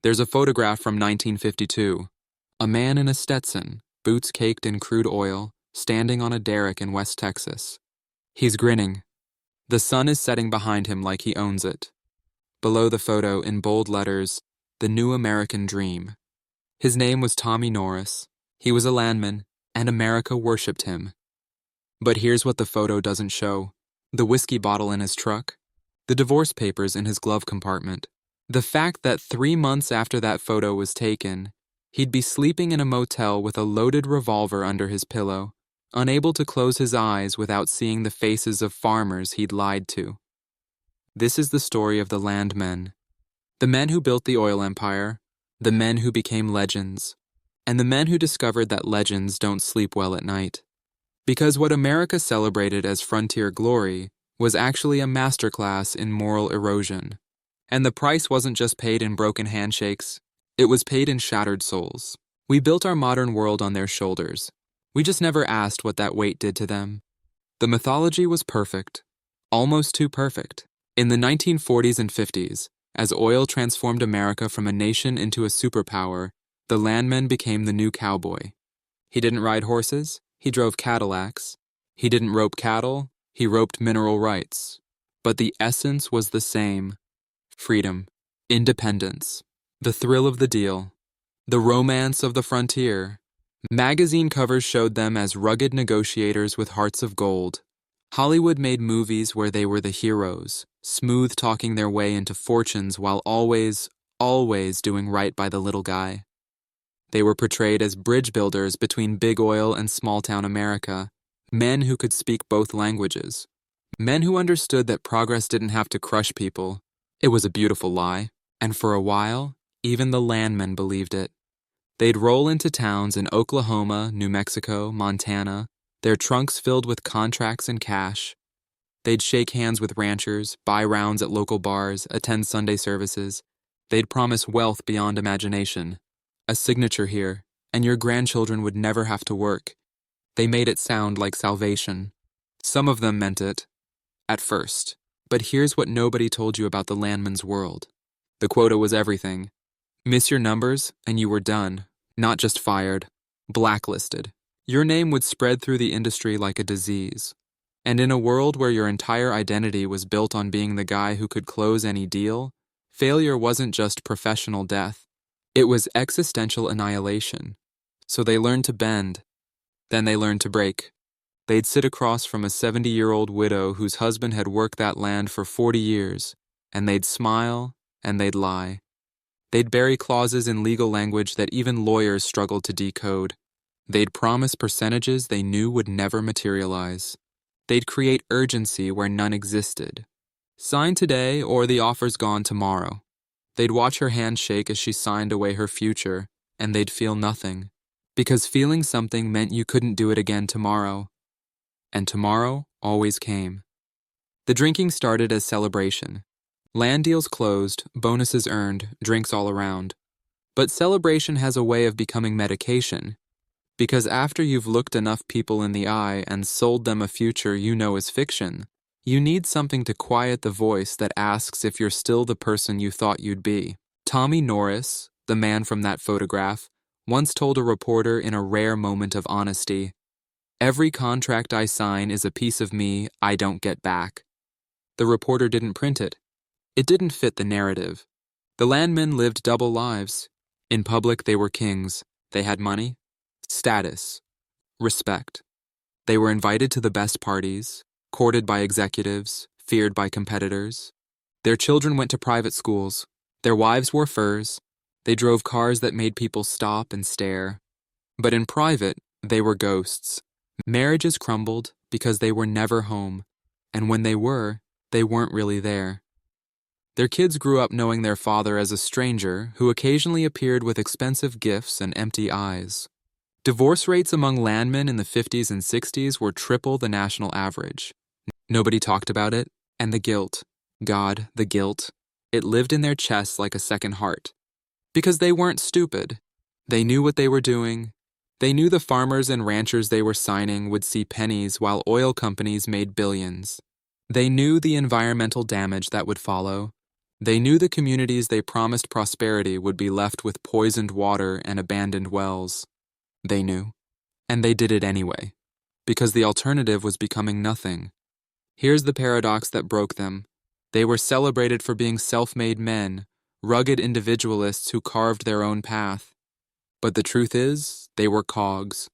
There's a photograph from 1952. A man in a Stetson, boots caked in crude oil, standing on a derrick in West Texas. He's grinning. The sun is setting behind him like he owns it. Below the photo, in bold letters, "The New American Dream." His name was Tommy Norris. He was a landman, and America worshipped him. But here's what the photo doesn't show: the whiskey bottle in his truck, the divorce papers in his glove compartment, the fact that 3 months after that photo was taken, he'd be sleeping in a motel with a loaded revolver under his pillow, unable to close his eyes without seeing the faces of farmers he'd lied to. This is the story of the landmen, the men who built the oil empire, the men who became legends, and the men who discovered that legends don't sleep well at night. Because what America celebrated as frontier glory was actually a masterclass in moral erosion. And the price wasn't just paid in broken handshakes, it was paid in shattered souls. We built our modern world on their shoulders. We just never asked what that weight did to them. The mythology was perfect, almost too perfect. In the 1940s and 50s, as oil transformed America from a nation into a superpower, the landman became the new cowboy. He didn't ride horses, he drove Cadillacs. He didn't rope cattle, he roped mineral rights. But the essence was the same: freedom, independence, the thrill of the deal, the romance of the frontier. Magazine covers showed them as rugged negotiators with hearts of gold. Hollywood made movies where they were the heroes, smooth-talking their way into fortunes while always doing right by the little guy. They were portrayed as bridge builders between big oil and small-town America, men who could speak both languages, men who understood that progress didn't have to crush people. It was a beautiful lie, and for a while, even the landmen believed it. They'd roll into towns in Oklahoma, New Mexico, Montana, their trunks filled with contracts and cash. They'd shake hands with ranchers, buy rounds at local bars, attend Sunday services. They'd promise wealth beyond imagination. A signature here, and your grandchildren would never have to work. They made it sound like salvation. Some of them meant it, at first. But here's what nobody told you about the landman's world. The quota was everything. Miss your numbers, and you were done. Not just fired, blacklisted. Your name would spread through the industry like a disease. And in a world where your entire identity was built on being the guy who could close any deal, failure wasn't just professional death. It was existential annihilation. So they learned to bend. Then they learned to break. They'd sit across from a 70-year-old widow whose husband had worked that land for 40 years, and they'd smile and they'd lie. They'd bury clauses in legal language that even lawyers struggled to decode. They'd promise percentages they knew would never materialize. They'd create urgency where none existed. Sign today or the offer's gone tomorrow. They'd watch her hand shake as she signed away her future, and they'd feel nothing. Because feeling something meant you couldn't do it again tomorrow. And tomorrow always came. The drinking started as celebration. Land deals closed, bonuses earned, drinks all around. But celebration has a way of becoming medication. Because after you've looked enough people in the eye and sold them a future you know is fiction, you need something to quiet the voice that asks if you're still the person you thought you'd be. Tommy Norris, the man from that photograph, once told a reporter in a rare moment of honesty, "Every contract I sign is a piece of me I don't get back." The reporter didn't print it. It didn't fit the narrative. The landmen lived double lives. In public, they were kings. They had money, status, respect. They were invited to the best parties, courted by executives, feared by competitors. Their children went to private schools. Their wives wore furs. They drove cars that made people stop and stare. But in private, they were ghosts. Marriages crumbled because they were never home, and when they weren't really there. Their kids grew up knowing their father as a stranger who occasionally appeared with expensive gifts and empty eyes. Divorce rates among landmen in the 50s and 60s were triple the national average. Nobody talked about it, and the guilt. God, the guilt. It lived in their chests like a second heart. Because they weren't stupid. They knew what they were doing. They knew the farmers and ranchers they were signing would see pennies while oil companies made billions. They knew the environmental damage that would follow. They knew the communities they promised prosperity would be left with poisoned water and abandoned wells. They knew. And they did it anyway, because the alternative was becoming nothing. Here's the paradox that broke them. They were celebrated for being self-made men, rugged individualists who carved their own path. But the truth is, they were cogs.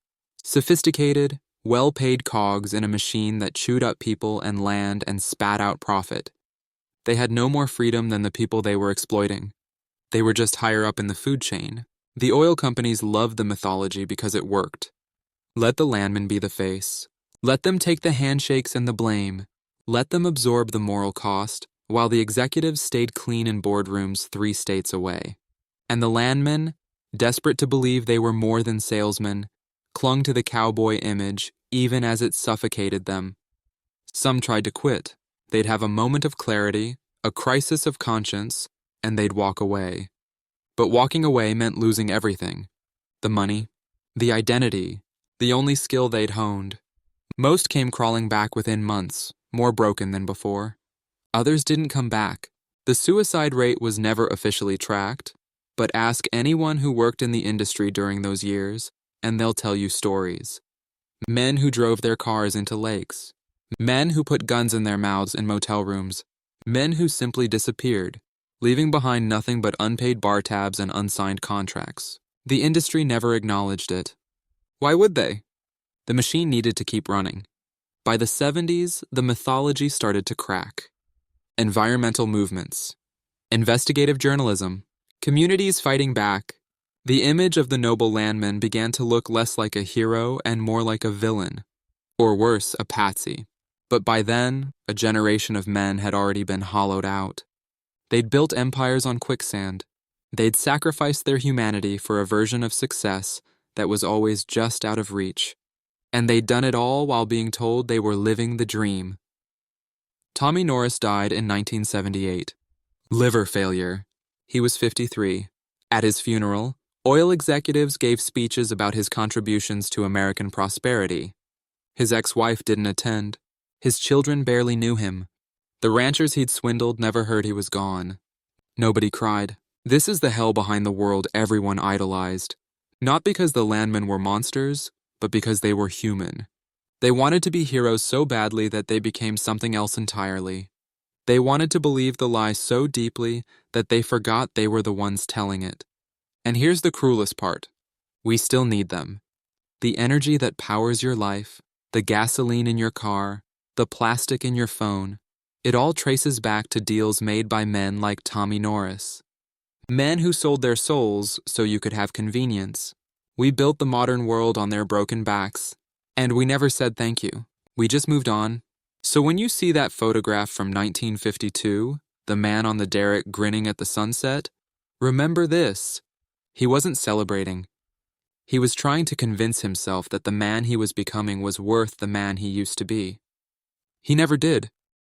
Sophisticated, well-paid cogs in a machine that chewed up people and land and spat out profit. They had no more freedom than the people they were exploiting. They were just higher up in the food chain. The oil companies loved the mythology because it worked. Let the landmen be the face. Let them take the handshakes and the blame. Let them absorb the moral cost, while the executives stayed clean in boardrooms 3 states away. And the landmen, desperate to believe they were more than salesmen, clung to the cowboy image even as it suffocated them. Some tried to quit. They'd have a moment of clarity, a crisis of conscience, and they'd walk away. But walking away meant losing everything. The money, the identity, the only skill they'd honed. Most came crawling back within months, more broken than before. Others didn't come back. The suicide rate was never officially tracked, but ask anyone who worked in the industry during those years, and they'll tell you stories. Men who drove their cars into lakes. Men who put guns in their mouths in motel rooms. Men who simply disappeared, leaving behind nothing but unpaid bar tabs and unsigned contracts. The industry never acknowledged it. Why would they? The machine needed to keep running. By the 70s, the mythology started to crack. Environmental movements, investigative journalism, communities fighting back. The image of the noble landman began to look less like a hero and more like a villain, or worse, a patsy. But by then, a generation of men had already been hollowed out. They'd built empires on quicksand. They'd sacrificed their humanity for a version of success that was always just out of reach. And they'd done it all while being told they were living the dream. Tommy Norris died in 1978. Liver failure. He was 53. At his funeral, oil executives gave speeches about his contributions to American prosperity. His ex-wife didn't attend. His children barely knew him. The ranchers he'd swindled never heard he was gone. Nobody cried. This is the hell behind the world everyone idolized. Not because the landmen were monsters, but because they were human. They wanted to be heroes so badly that they became something else entirely. They wanted to believe the lie so deeply that they forgot they were the ones telling it. And here's the cruelest part. We still need them. The energy that powers your life, the gasoline in your car, the plastic in your phone, it all traces back to deals made by men like Tommy Norris. Men who sold their souls so you could have convenience. We built the modern world on their broken backs, and we never said thank you. We just moved on. So when you see that photograph from 1952, the man on the derrick grinning at the sunset, remember this. He wasn't celebrating. He was trying to convince himself that the man he was becoming was worth the man he used to be. He never did.